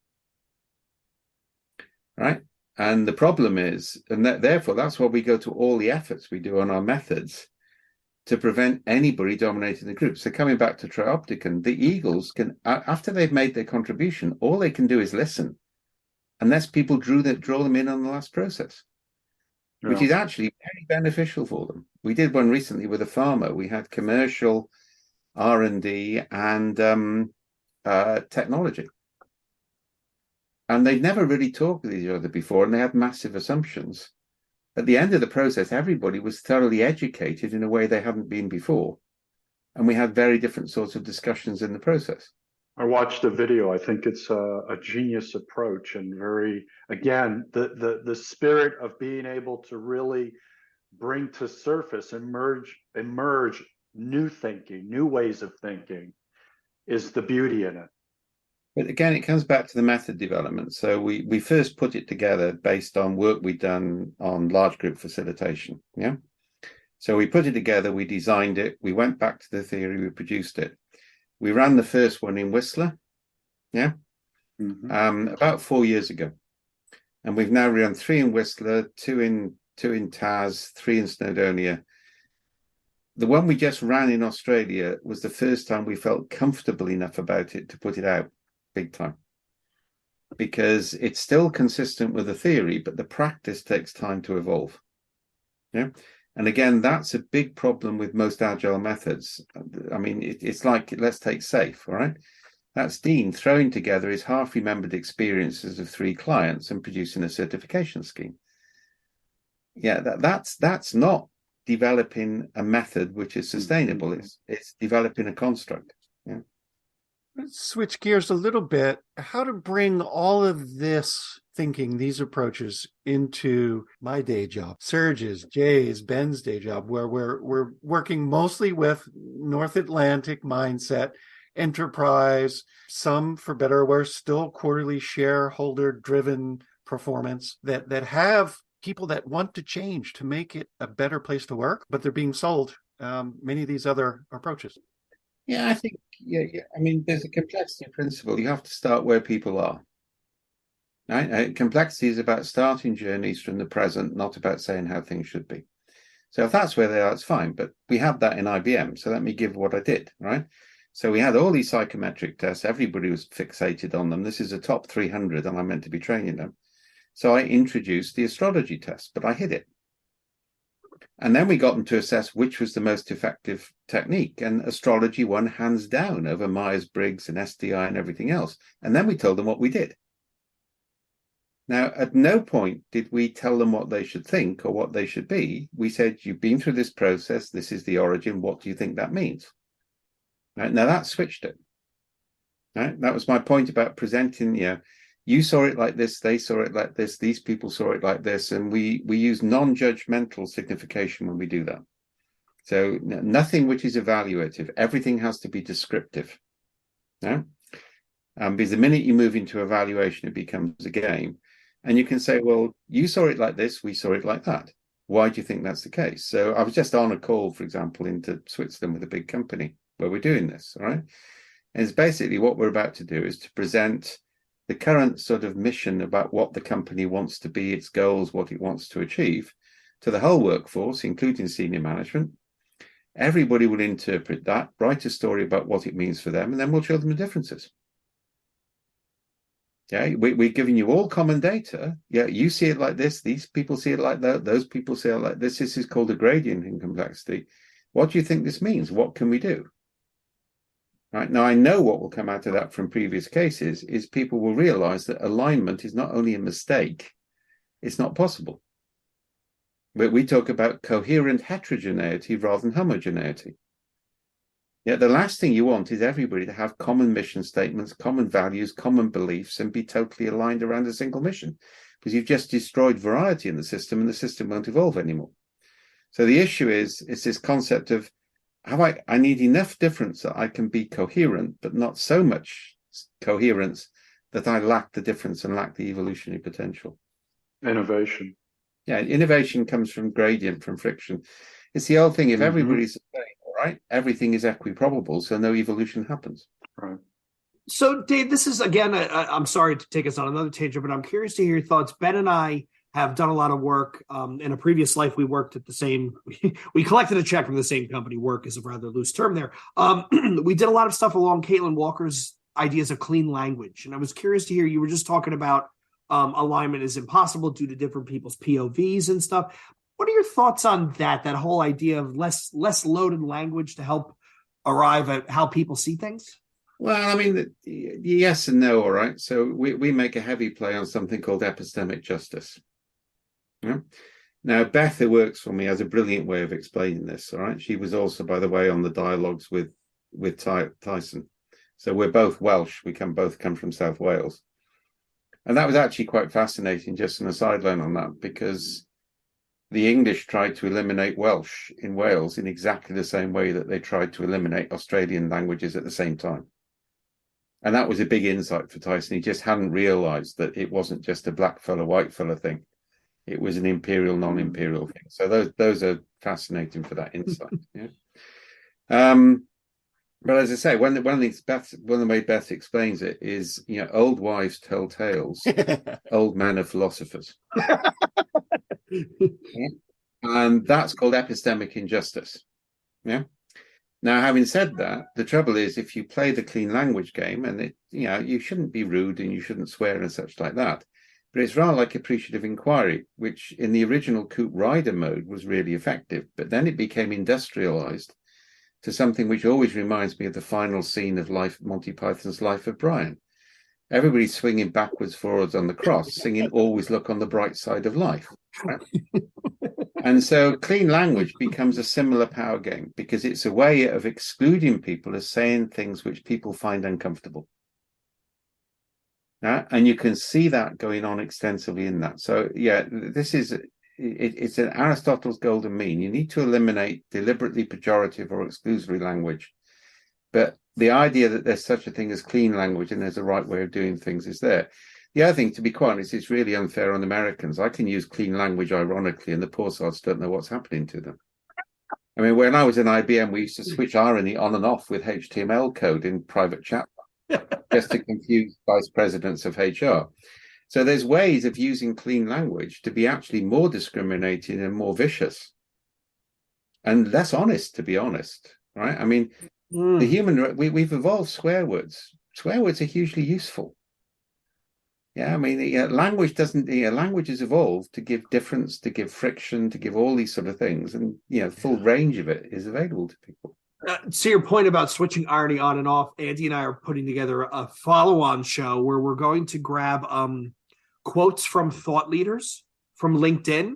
Right. And the problem is, and therefore, that's why we go to all the efforts we do on our methods to prevent anybody dominating the group. So coming back to Triopticon, the Eagles can, after they've made their contribution, all they can do is listen, unless people draw them in on the last process, which is actually very beneficial for them. We did one recently with a farmer. We had commercial, R&D, and technology. And they'd never really talked with each other before, and they had massive assumptions. At the end of the process, everybody was thoroughly educated in a way they hadn't been before. And we had very different sorts of discussions in the process. I watched a video. I think it's a genius approach, and very, again, the spirit of being able to really bring to surface, emerge new thinking, new ways of thinking is the beauty in it. But again, it comes back to the method development. So we first put it together based on work we'd done on large group facilitation. Yeah. So we put it together, we designed it, we went back to the theory, we produced it. We ran the first one in Whistler. Yeah. Mm-hmm. About 4 years ago. And we've now run 3 in Whistler, 2 in Taz, 3 in Snowdonia. The one we just ran in Australia was the first time we felt comfortable enough about it to put it out big time, because it's still consistent with the theory, but the practice takes time to evolve. Yeah. And again, that's a big problem with most agile methods. I mean, it's like, let's take SAFE, all right? That's Dean throwing together his half-remembered experiences of 3 clients and producing a certification scheme. Yeah, that's not developing a method which is sustainable. It's developing a construct. Yeah. Let's switch gears a little bit. How to bring all of this thinking, these approaches, into my day job, Serge's, Jay's, Ben's day job, where we're working mostly with North Atlantic mindset, enterprise, some, for better or worse, still quarterly shareholder-driven performance that have people that want to change to make it a better place to work, but they're being sold many of these other approaches. Yeah, I think, yeah. I mean, there's a complexity principle. You have to start where people are. Right? Complexity is about starting journeys from the present, not about saying how things should be. So if that's where they are, it's fine. But we have that in IBM. So let me give what I did, right? So we had all these psychometric tests. Everybody was fixated on them. This is a top 300, and I'm meant to be training them. So I introduced the astrology test, but I hid it. And then we got them to assess which was the most effective technique. And astrology won hands down over Myers-Briggs and SDI and everything else. And then we told them what we did. Now, at no point did we tell them what they should think or what they should be. We said, you've been through this process. This is the origin. What do you think that means? Right? Now, that switched it. Right? That was my point about presenting, you saw it like this, they saw it like this, these people saw it like this, and we use non-judgmental signification when we do that. So nothing which is evaluative, everything has to be descriptive. Yeah? Because the minute you move into evaluation, it becomes a game. And you can say, well, you saw it like this, we saw it like that. Why do you think that's the case? So I was just on a call, for example, into Switzerland with a big company where we're doing this, all right? And it's basically what we're about to do is to present the current sort of mission about what the company wants to be, its goals, what it wants to achieve, to the whole workforce, including senior management. Everybody will interpret that, write a story about what it means for them, and then we'll show them the differences. Yeah, we're giving you all common data. Yeah, you see it like this, these people see it like that, those people see it like this. This is called a gradient in complexity. What do you think this means? What can we do? Right now, I know what will come out of that from previous cases is people will realize that alignment is not only a mistake, it's not possible. But we talk about coherent heterogeneity rather than homogeneity. Yeah, the last thing you want is everybody to have common mission statements, common values, common beliefs, and be totally aligned around a single mission, because you've just destroyed variety in the system and the system won't evolve anymore. So the issue is this concept of I need enough difference that I can be coherent, but not so much coherence that I lack the difference and lack the evolutionary potential. Innovation. Yeah, innovation comes from gradient, from friction. It's the old thing, if everybody's saying, all right, everything is equiprobable, so no evolution happens. Right. So, Dave, this is, again, I'm sorry to take us on another tangent, but I'm curious to hear your thoughts. Ben and I have done a lot of work. In a previous life, we worked at the same, we collected a check from the same company. Work is a rather loose term there. We did a lot of stuff along Caitlin Walker's ideas of clean language. And I was curious to hear, you were just talking about alignment is impossible due to different people's POVs and stuff. What are your thoughts on that whole idea of less loaded language to help arrive at how people see things? Well, I mean, yes and no, all right. So we make a heavy play on something called epistemic justice. Yeah. Now, Beth, who works for me, has a brilliant way of explaining this. All right. She was also, by the way, on the dialogues with Tyson. So we're both Welsh. We both come from South Wales. And that was actually quite fascinating, just on a sideline on that, because the English tried to eliminate Welsh in Wales in exactly the same way that they tried to eliminate Australian languages at the same time. And that was a big insight for Tyson. He just hadn't realized that it wasn't just a black fella, white fella thing. It was an imperial, non-imperial thing. So those are fascinating for that insight. Yeah. But as I say, one of the way Beth explains it is, old wives tell tales, old men are philosophers. Yeah. And that's called epistemic injustice. Yeah. Now, having said that, the trouble is if you play the clean language game, and you shouldn't be rude and you shouldn't swear and such like that, but it's rather like appreciative inquiry, which in the original Coop Rider mode was really effective, but then it became industrialized to something which always reminds me of the final scene of Monty Python's Life of Brian. Everybody's swinging backwards, forwards on the cross, singing "Always Look on the Bright Side of Life." And so clean language becomes a similar power game because it's a way of excluding people as saying things which people find uncomfortable. And you can see that going on extensively in that. So, yeah, it's an Aristotle's golden mean. You need to eliminate deliberately pejorative or exclusory language. But the idea that there's such a thing as clean language and there's a right way of doing things is there. The other thing, to be quite honest, it's really unfair on Americans. I can use clean language ironically, and the poor sods don't know what's happening to them. I mean, when I was in IBM, we used to switch irony on and off with HTML code in private chat just to confuse vice presidents of HR. So there's ways of using clean language to be actually more discriminating and more vicious and less honest, to be honest, right? I mean, we've evolved swear words. Swear words are hugely useful. Yeah, I mean, language doesn't. Language has evolved to give difference, to give friction, to give all these sort of things, and full range of it is available to people. To your point about switching irony on and off, Andy and I are putting together a follow-on show where we're going to grab quotes from thought leaders from LinkedIn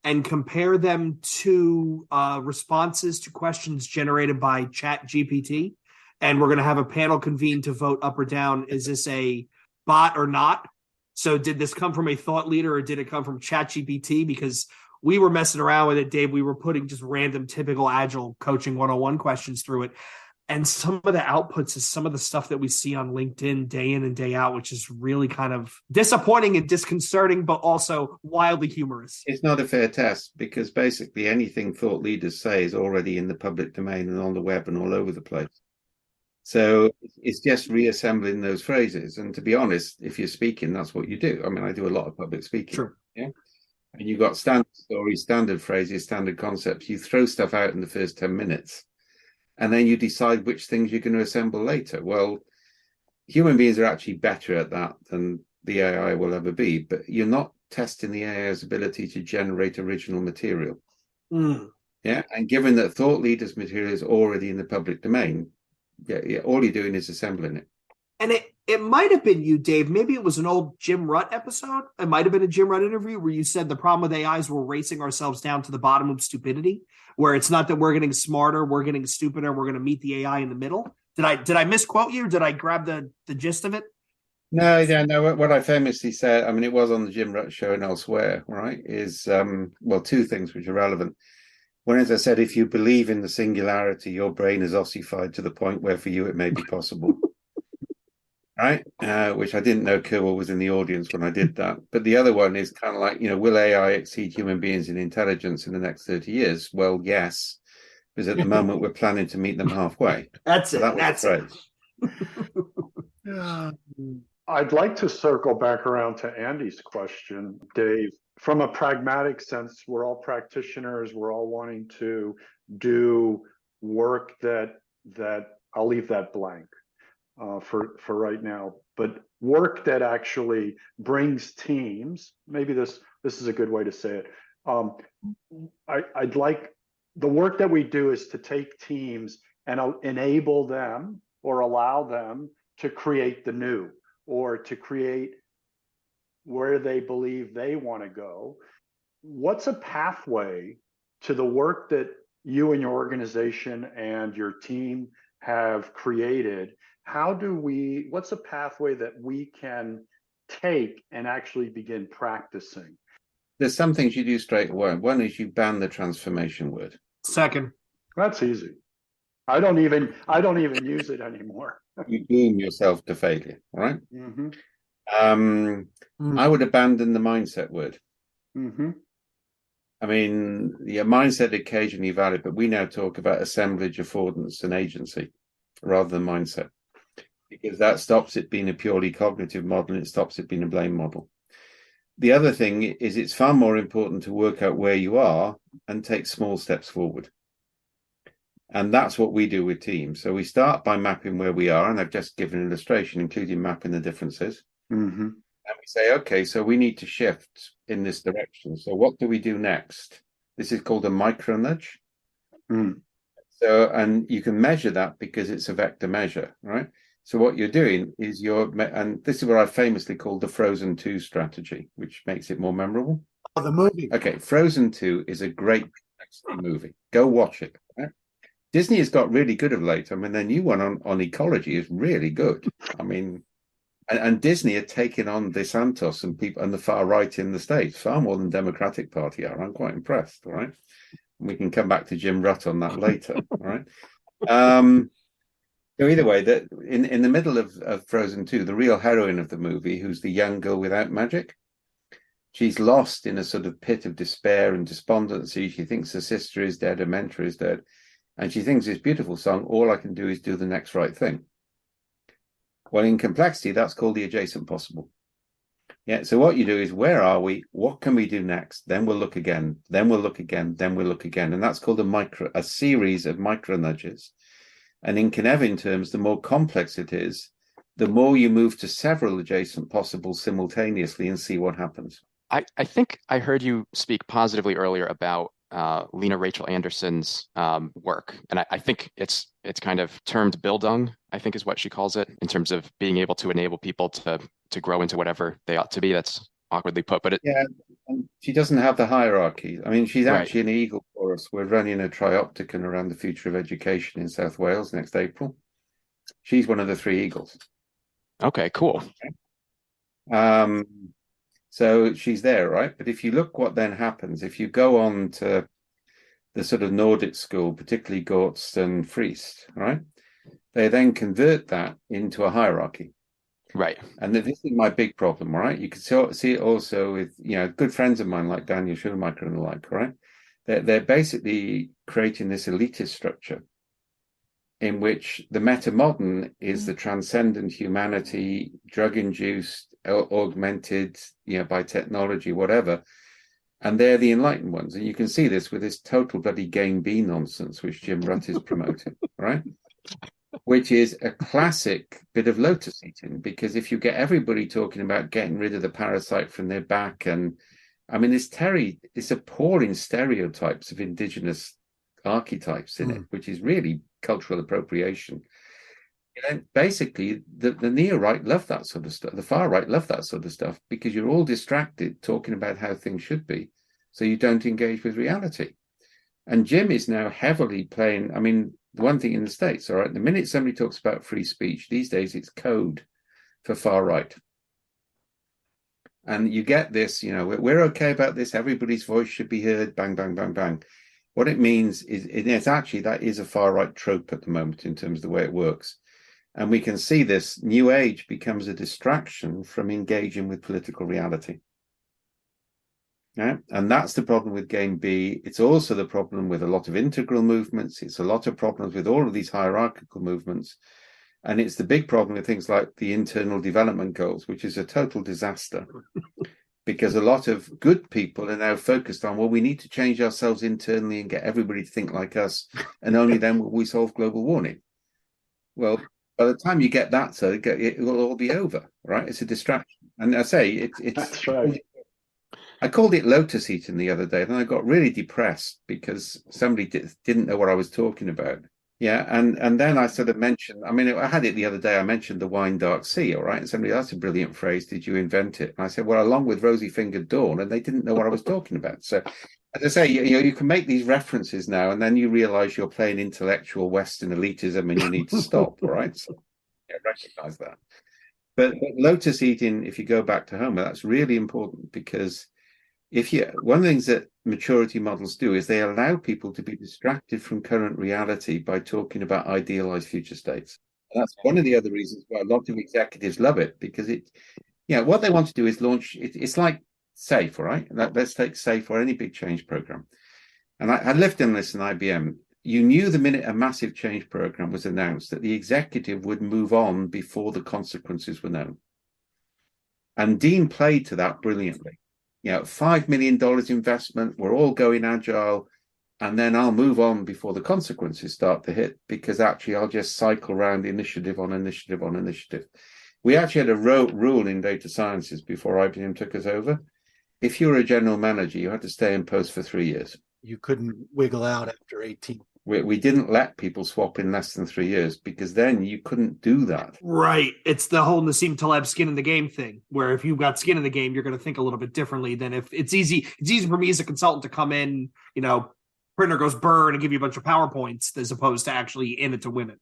and compare them to responses to questions generated by ChatGPT. And we're going to have a panel convene to vote up or down. Is this a bot or not? So did this come from a thought leader or did it come from ChatGPT? Because we were messing around with it, Dave. We were putting just random typical Agile coaching 101 questions through it. And some of the outputs is some of the stuff that we see on LinkedIn day in and day out, which is really kind of disappointing and disconcerting, but also wildly humorous. It's not a fair test because basically anything thought leaders say is already in the public domain and on the web and all over the place. So it's just reassembling those phrases. And to be honest, if you're speaking, that's what you do. I mean, I do a lot of public speaking. Sure. Yeah. And you've got standard stories, standard phrases, standard concepts. You throw stuff out in the first 10 minutes. And then you decide which things you're going to assemble later. Well, human beings are actually better at that than the AI will ever be, but you're not testing the AI's ability to generate original material. Yeah, and given that thought leaders' material is already in the public domain, all you're doing is assembling it. And it might have been you, Dave. Maybe it was an old Jim Rutt episode. It might have been a Jim Rutt interview where you said the problem with AI is we're racing ourselves down to the bottom of stupidity, where it's not that we're getting smarter, we're getting stupider, we're going to meet the AI in the middle. Did I misquote you? Or did I grab the gist of it? No. What I famously said, I mean, it was on the Jim Rutt show and elsewhere, right, is, two things which are relevant. One is I said, if you believe in the singularity, your brain is ossified to the point where for you it may be possible. Right? Which I didn't know Kerwell was in the audience when I did that. But the other one is kind of like, will AI exceed human beings in intelligence in the next 30 years? Well, yes, because at the moment we're planning to meet them halfway. That's it. That's it. I'd like to circle back around to Andy's question, Dave. From a pragmatic sense, we're all practitioners. We're all wanting to do work that I'll leave that blank for right now. But work that actually brings teams. Maybe this is a good way to say it. I'd like the work that we do is to take teams and enable them or allow them to create the new or to create where they believe they want to go. What's a pathway to the work that you and your organization and your team have created? What's a pathway that we can take and actually begin practicing? There's some things you do straight away. One is you ban the transformation word. Second. That's easy. I don't even use it anymore. You doom yourself to failure, right? Mm-hmm. I would abandon the mindset word. Mm-hmm. I mean, mindset occasionally valid, but we now talk about assemblage, affordance, and agency rather than mindset, because that stops it being a purely cognitive model and it stops it being a blame model. The other thing is it's far more important to work out where you are and take small steps forward. And that's what we do with teams. So we start by mapping where we are, and I've just given an illustration, including mapping the differences. Mm-hmm. And we say, okay, so we need to shift in this direction. So what do we do next? This is called a micro nudge. Mm. So, and you can measure that because it's a vector measure, right? So what you're doing is and this is what I famously called the Frozen 2 strategy, which makes it more memorable. Oh, the movie. Okay, Frozen 2 is a great movie. Go watch it. Right? Disney has got really good of late. I mean, their new one on ecology is really good. I mean, and Disney are taking on DeSantis and people and the far right in the States far more than the Democratic Party are. I'm quite impressed. All right, and we can come back to Jim Rutt on that later. All right. So either way, that in the middle of Frozen 2, the real heroine of the movie, who's the young girl without magic, she's lost in a sort of pit of despair and despondency. She thinks her sister is dead, her mentor is dead. And she thinks this beautiful song, all I can do is do the next right thing. Well, in complexity, that's called the adjacent possible. Yeah, so what you do is, where are we? What can we do next? Then we'll look again. Then we'll look again. Then we'll look again. And that's called a series of micro nudges. And in Cynefin terms, the more complex it is, the more you move to several adjacent possibles simultaneously and see what happens. I think I heard you speak positively earlier about Lena Rachel Anderson's work, and I think it's kind of termed Bildung, I think is what she calls it, in terms of being able to enable people to grow into whatever they ought to be. That's awkwardly put, but yeah, and she doesn't have the hierarchy. I mean, she's Right. actually an eagle for us. We're running a triopticon around the future of education in South Wales next April. She's one of the 3 eagles. Okay, cool. So she's there, right? But if you look what then happens, if you go on to the sort of Nordic school, particularly Gortz and Friest, right? They then convert that into a hierarchy. Right. And this is my big problem, right? You can see it also with, good friends of mine like Daniel Schumacher and the like, right? They're basically creating this elitist structure in which the metamodern is the transcendent humanity, drug-induced, augmented, by technology, whatever. And they're the enlightened ones. And you can see this with this total bloody game B nonsense, which Jim Rutt is promoting, right? Which is a classic bit of lotus eating, because if you get everybody talking about getting rid of the parasite from their back, and I mean, this appalling stereotypes of indigenous archetypes in it, which is really cultural appropriation. Basically, the neo-right love that sort of stuff. The far right love that sort of stuff because you're all distracted talking about how things should be, so you don't engage with reality. And Jim is now heavily playing. I mean, the one thing in the States, all right, the minute somebody talks about free speech these days, it's code for far right. And you get this, we're okay about this. Everybody's voice should be heard. Bang, bang, bang, bang. What it means is it's actually that is a far right trope at the moment in terms of the way it works. And we can see this new age becomes a distraction from engaging with political reality. Yeah, and that's the problem with Game B. It's also the problem with a lot of integral movements. It's a lot of problems with all of these hierarchical movements. And it's the big problem with things like the internal development goals, which is a total disaster. Because a lot of good people are now focused on, well, we need to change ourselves internally and get everybody to think like us. And only then will we solve global warming. Well, by the time you get that, so it will all be over, right? It's a distraction. And I say it's That's right. I called it lotus eating the other day, and I got really depressed because somebody didn't know what I was talking about. Yeah, and then I sort of mentioned, I mean, I had it the other day, I mentioned the wine dark sea, all right? And somebody, that's a brilliant phrase, did you invent it? And I said, well, along with rosy-fingered dawn, and they didn't know what I was talking about. So, as I say, you can make these references now, and then you realize you're playing intellectual Western elitism, and you need to stop, all right? So, recognize that. But lotus eating, if you go back to Homer, that's really important, because one of the things that maturity models do is they allow people to be distracted from current reality by talking about idealized future states. And that's one of the other reasons why a lot of executives love it, because what they want to do is launch, it's like SAFE, all right? Let's take SAFE or any big change program. And I lived in this in IBM. You knew the minute a massive change program was announced that the executive would move on before the consequences were known. And Dean played to that brilliantly. $5 million investment, we're all going agile, and then I'll move on before the consequences start to hit, because actually I'll just cycle around initiative on initiative on initiative. We actually had a rule in data sciences before IBM took us over. If you were a general manager, you had to stay in post for 3 years. You couldn't wiggle out after 18. We didn't let people swap in less than 3 years, because then you couldn't do that. Right. It's the whole Nassim Taleb skin in the game thing, where if you've got skin in the game, you're going to think a little bit differently than if it's easy. It's easy for me as a consultant to come in, printer goes burn and give you a bunch of PowerPoints as opposed to actually in it to win it.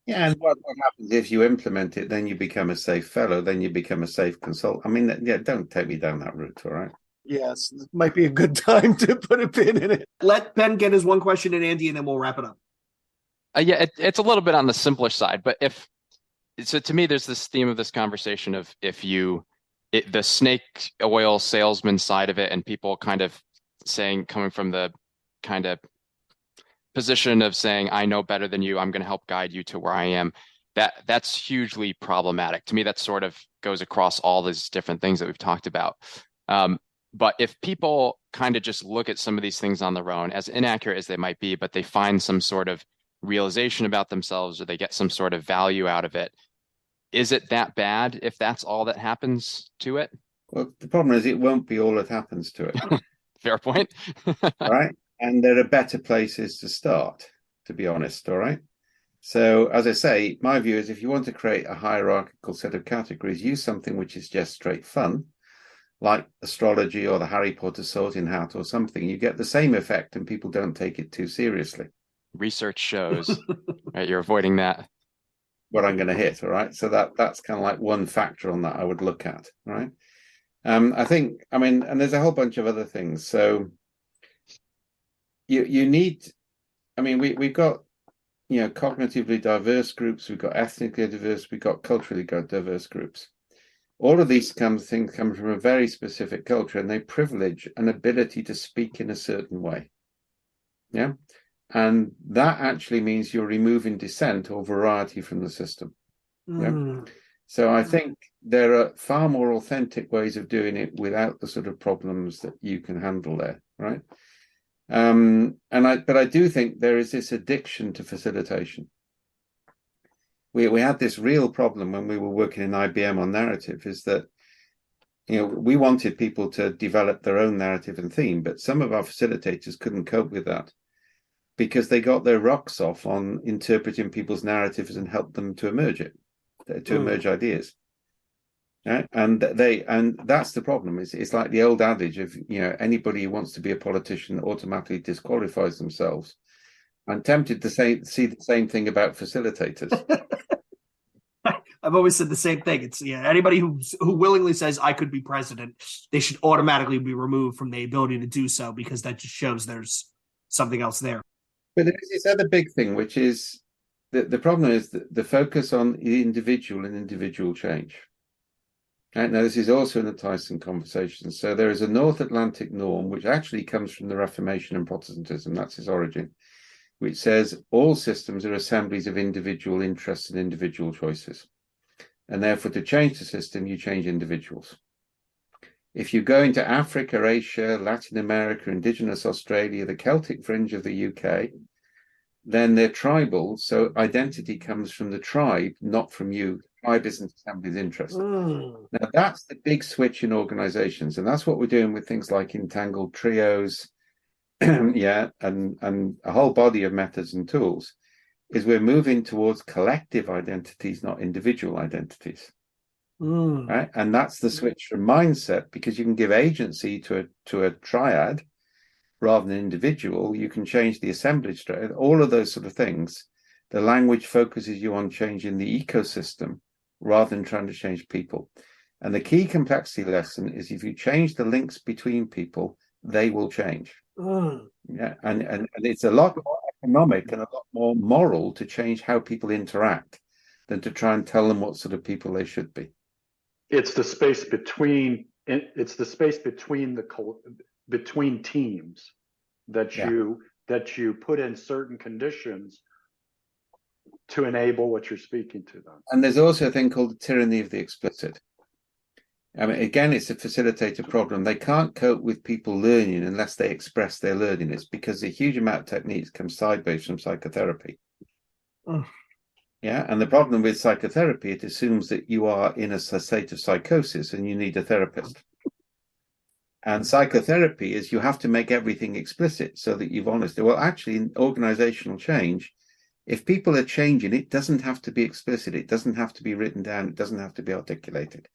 Yeah, and what happens if you implement it, then you become a safe fellow, then you become a safe consultant. I mean, don't take me down that route, all right? Yes, it might be a good time to put a pin in it. Let Ben get his one question in, Andy, and then we'll wrap it up. It's a little bit on the simpler side, but so to me, there's this theme of this conversation of the snake oil salesman side of it, and people kind of saying, coming from the kind of position of saying, I know better than you, I'm going to help guide you to where I am. That's hugely problematic. To me, that sort of goes across all these different things that we've talked about. But if people kind of just look at some of these things on their own, as inaccurate as they might be, but they find some sort of realization about themselves, or they get some sort of value out of it, is it that bad if that's all that happens to it? Well, the problem is it won't be all that happens to it. Fair point. All right. And there are better places to start, to be honest. All right. So, as I say, my view is if you want to create a hierarchical set of categories, use something which is just straight fun, like astrology or the Harry Potter sorting hat or something. You get the same effect and people don't take it too seriously. Research shows, right? You're avoiding that. What I'm going to hit. All right. So that's kind of like one factor on that I would look at. All right. I think, I mean, and there's a whole bunch of other things. So you need, I mean, we've got, cognitively diverse groups, we've got ethnically diverse, we've got culturally diverse groups. All of these things come from a very specific culture, and they privilege an ability to speak in a certain way. Yeah. And that actually means you're removing dissent or variety from the system. Yeah. So I think there are far more authentic ways of doing it without the sort of problems that you can handle there, right? But I do think there is this addiction to facilitation. We had this real problem when we were working in IBM on narrative, is that we wanted people to develop their own narrative and theme, but some of our facilitators couldn't cope with that because they got their rocks off on interpreting people's narratives and help them to emerge emerge ideas. Right? And that's the problem. It's like the old adage of anybody who wants to be a politician automatically disqualifies themselves. I'm tempted to see the same thing about facilitators. I've always said the same thing. It's anybody who willingly says I could be president, they should automatically be removed from the ability to do so, because that just shows there's something else there. But there's this other big thing, which is the problem is the focus on the individual and individual change. Right? Now, this is also in the Tyson conversation. So there is a North Atlantic norm, which actually comes from the Reformation and Protestantism. That's its origin, which says all systems are assemblies of individual interests and individual choices. And therefore, to change the system, you change individuals. If you go into Africa, Asia, Latin America, indigenous Australia, the Celtic fringe of the UK, then they're tribal. So identity comes from the tribe, not from you. Tribe isn't assembly's interest. Now, that's the big switch in organizations. And that's what we're doing with things like entangled trios, and a whole body of methods and tools, is we're moving towards collective identities, not individual identities. Right? And that's the switch from mindset, because you can give agency to a triad rather than individual. You can change the assemblage strategy, all of those sort of things. The language focuses you on changing the ecosystem rather than trying to change people. And the key complexity lesson is if you change the links between people, they will change. Yeah, and it's a lot more economic and a lot more moral to change how people interact than to try and tell them what sort of people they should be. It's the space between between teams that you put in certain conditions to enable what you're speaking to them. And there's also a thing called the tyranny of the explicit. I mean, again, it's a facilitator problem. They can't cope with people learning unless they express their learning. It's because a huge amount of techniques come sideways from psychotherapy. Yeah, and the problem with psychotherapy, it assumes that you are in a state of psychosis and you need a therapist. And psychotherapy is you have to make everything explicit so that you've honest. Well, actually, in organizational change, if people are changing, it doesn't have to be explicit. It doesn't have to be written down. It doesn't have to be articulated.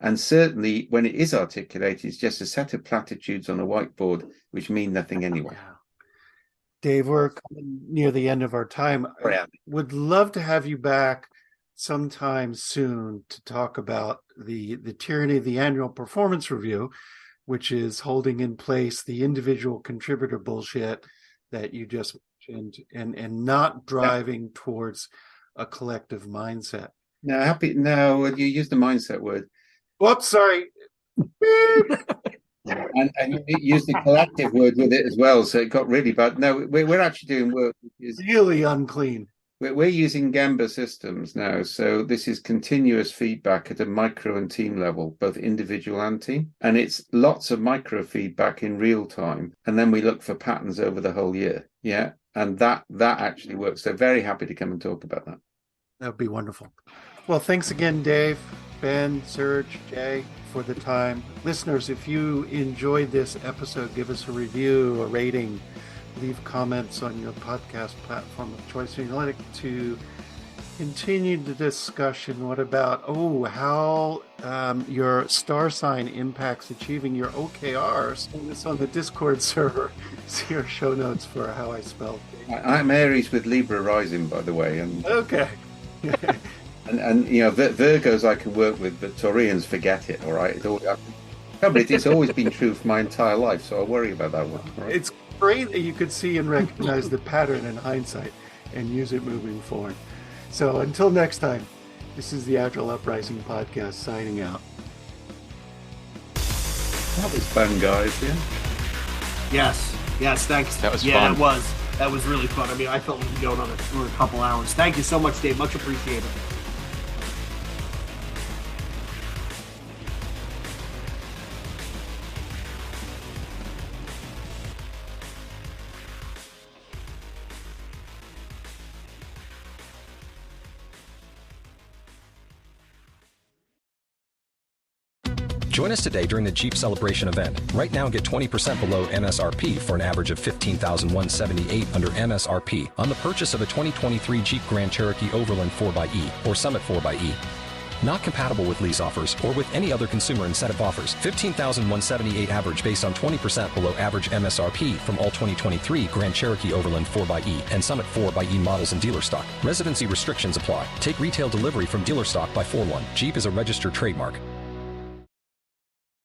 And certainly when it is articulated, it's just a set of platitudes on a whiteboard, which mean nothing anyway. Dave, we're coming near the end of our time. I would love to have you back sometime soon to talk about the tyranny of the annual performance review, which is holding in place the individual contributor bullshit that you just mentioned and not driving towards a collective mindset. No, you used the mindset word. Whoops, sorry. And you used the collective word with it as well, so it got really bad. No, we're actually doing work. Really unclean. We're using Gemba systems now, so this is continuous feedback at a micro and team level, both individual and team, and it's lots of micro feedback in real time, and then we look for patterns over the whole year. Yeah, and that actually works. So very happy to come and talk about that. That would be wonderful. Well, thanks again, Dave, Ben, Serge, Jay, for the time. Listeners, if you enjoyed this episode, give us a review, a rating, leave comments on your podcast platform of choice. And you'd like to continue the discussion. What about, how your star sign impacts achieving your OKRs? And this on the Discord server. See our show notes for how I spelled. I'm Aries with Libra rising, by the way. And okay. and Virgos I can work with, but Taurians forget it. All right. It's always been true for my entire life, so I worry about that one. Right? It's great that you could see and recognize the pattern in hindsight and use it moving forward. So until next time, this is the Agile Uprising Podcast signing out. That was fun, guys. Yeah. Yes, thanks. That was fun. That was really fun. I mean, I felt we were going on for a couple hours. Thank you so much, Dave. Much appreciated. Join us today during the Jeep Celebration event. Right now, get 20% below MSRP for an average of $15,178 under MSRP on the purchase of a 2023 Jeep Grand Cherokee Overland 4xE or Summit 4xE. Not compatible with lease offers or with any other consumer incentive offers. $15,178 average based on 20% below average MSRP from all 2023 Grand Cherokee Overland 4xE and Summit 4xE models in dealer stock. Residency restrictions apply. Take retail delivery from dealer stock by 4/1. Jeep is a registered trademark.